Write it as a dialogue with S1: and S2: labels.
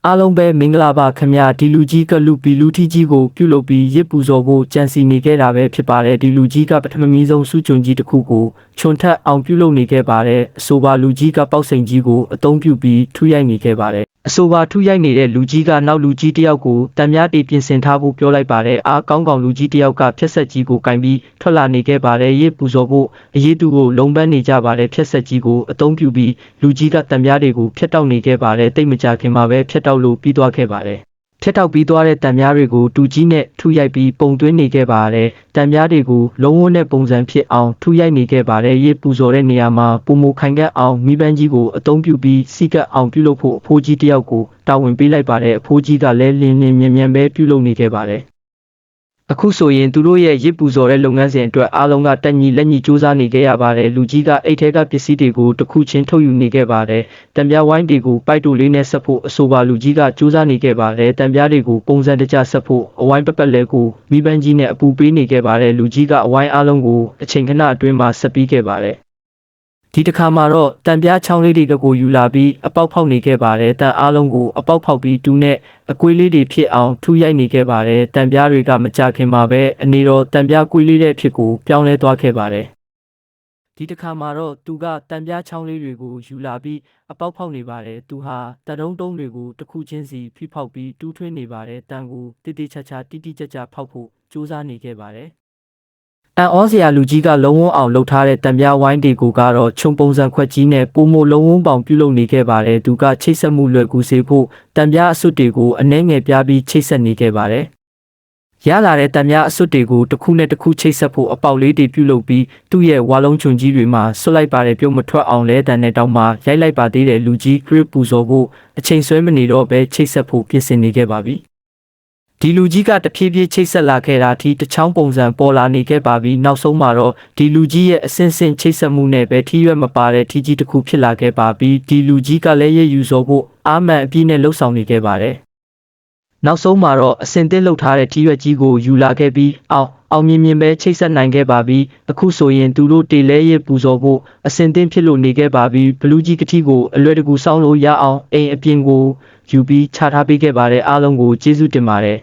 S1: အားလုံးပဲမင်္ဂလာပါခင်ဗျာဒီလူကြီးကလူပီလူထီကြီးကိုပြုလုပ်ပြီးရစ်ပူဇော်ဖို့ကြံစီနေခဲ့တာပဲဖြစ်ပါတယ်ဒီလူကြီးကပထမမီးဆုံးစုကျွန်ကြီးတစ်ခုကိုခြုံထက်အောင်ပြုလုပ်နေခဲ့ပါတယ်အဆိုပါလူကြီးကပေါက်စိန်ကြီးကိုအသုံးပြုပြီးထုရိုက်နေခဲ့ပါတယ်အဆိုပါထုရိုက်နေတဲ့လူကြီးကနောက်လူကြီးတစ်ယောက်ကိုတံမြားတေပြင်ဆင်ထားဖို့ပြောလိုက်ပါတယ်အားကောင်းလူကြီးတစ်ယောက်ကဖြက်ဆက်ကြီးကိုကင်ပြီးထွက်လာနေခဲ့ပါတယ်ရစ်ပူဇော်ဖို့အရေးသူကိုလုံပန်းနေကြပါတယ်ဖြက်ဆက်ကြီးကိုအသုံးပြုပြီးလူကြီးကတံမြားတွေကိုဖျက်တောက်နေခဲ့ပါတယ်တိတ်မကြခင်မှာပဲဖျက်တောက်လို့ပြီးသွားခဲ့ပါတယ်ဖျက်တောက်ပြီးသွားတဲ့တံမြားတွေကိုတူကြီးနဲ့ထုရိုက်ပြီးပုံသွင်းနေခဲ့ပါတယ်တံမြားတွေကိုလုံးဝနဲ့ပုံစံဖြစ်အောင်ထုရိုက်နေခဲ့ပါတယ်ရစ်ပူဇော်တဲ့နေရာမှာပုံမခိုင်ကက်အောင်မိပန်းကြီးကိုအသုံးပြုပြီးစီကက်အောင်ပြုလုပ်ဖို့အဖိုးကြီးတစ်ယောက်ကိုတာဝန်ပေးလိုက်ပါတယ်အဖိုးကြီးကလည်းလင်းမြန်ပဲပြုလုပ်နေခဲ့ပါတယ်အခုဆိုရင်သူတို့ရဲ့ရစ်ပူဇော်တဲ့လုပ်ငန်းစဉ်အတွက်အားလုံးကတက်ညီလက်ညီစူးစမ်းနေခဲ့ရပါတယ်လူကြီးကအိတ်ထဲကပစ္စည်းတွေကိုတစ်ခုချင်းထုတ်ယူနေခဲ့ပါတယ်တံပြားဝိုင်းတွေကိုပိုက်တူလေးနဲ့ဆက်ဖို့အဆိုပါလူကြီးကစူးစမ်းနေခဲ့ပါတယ်တံပြားတွေကိုပုံစံတကျဆက်ဖို့အဝိုင်းပက်လဲကိုမိပန်းကြီးနဲ့အပူပေးနေခဲ့ပါတယ်လူကြီးကအဝိုင်းအားလုံးကိုအချိန်ခဏအတွင်းမှာဆက်ပြီးခဲ့ပါတယ်ဒီတစ်ခါမှာတော့တံပြားချောင်းလေးတွေကိုယူလာပြီးအပေါက်ဖောက်နေခဲ့ပါတယ်တန်အားလုံးကိုအပေါက်ဖောက်ပြီးတူးနဲ့အကွေးလေးတွေဖြစ်အောင်ထူရိုက်နေခဲ့ပါတယ်တံပြားတွေကမကြခင်မှာပဲအနေတော်တံပြားကွေးလေးတဲ့အဖြစ်ကိုပြောင်းလဲသွားခဲ့ပါတယ်ဒီတစ်ခါမှာတော့သူကတံပြားချောင်းလေးတွေကိုယူလာပြီးအပေါက်ဖောက်နေပါတယ်သူဟာတတုံးတွေကိုတစ်ခုချင်းစီဖိဖောက်ပြီးတူးထွင်းနေပါတယ်တန်ကိုတိတိကျကျတိတိကျကျဖောက်ဖို့ကြိုးစားနေခဲ့ပါတယ်အန်အောစရာလူကြီးကလုံးဝအောင်လှုပ်ထားတဲ့တံပြားဝိုင်းတွေကိုကတော့ခြုံပုံစံခွက်ကြီးနဲ့ပုံမလုံးဝပေါင်ပြုလုပ်နေခဲ့ပါတယ်သူကချိတ်ဆက်မှုလွယ်ကူစေဖို့တံပြားအစွတ်တွေကိုအနှဲငယ်ပြားပြီးချိတ်ဆက်နေခဲ့ပါတယ်ရလာတဲ့တံပြားအစွတ်တွေကိုတစ်ခုနဲ့တစ်ခုချိတ်ဆက်ဖို့အပေါက်လေးတွေပြုလုပ်ပြီးသူ့ရဲ့ဝါလုံးချွန်ကြီးတွေမှာဆွတ်လိုက်ပါတယ်ပြုတ်မထွက်အောင်လဲတန်တဲ့တောင်မှရိုက်လိုက်ပါသေးတယ်လူကြီးခရစ်ပူဇော်ဖို့အချိန်ဆွဲမနေတော့ပဲချိတ်ဆက်ဖို့ပြင်ဆင်နေခဲ့ပါပြီဒီလူကြီးကတဖြည်းဖြည်းချိတ်ဆက်လာခဲ့တာထိတချောင်းပုံစံပေါ်လာနေခဲ့ပါပြီနောက်ဆုံးမှာတော့ဒီလူကြီးရဲ့အစင်စင်ချိတ်ဆက်မှုနဲ့ပဲထီးရွက်မပါတဲ့ထီးကြီးတစ်ခုဖြစ်လာခဲ့ပါပြီဒီလူကြီးကလည်းရယူစော်ဖို့အာမန်အပြည့်နဲ့လှုပ်ဆောင်နေခဲ့ပါတယ်နောက်ဆုံးမှာတော့အစင်သစ်လှုပ်ထားတဲ့ထီးရွက်ကြီးကိုယူလာခဲ့ပြီးအောင်မြင်ပဲချိတ်ဆက်နိုင်ခဲ့ပါပြီအခုဆိုရင်သူတို့တေလဲရပူဇော်ဖို့အစင်သစ်ဖြစ်လို့နေခဲ့ပါပြီဘလူးကြီးကတိကိုအလွယ်တကူစောင်းလို့ရအောင်အိမ်အပြင်ကိုယူပြီးချထားပေးခဲ့ပါတယ်အားလုံးကိုကျေးဇူးတင်ပါတယ်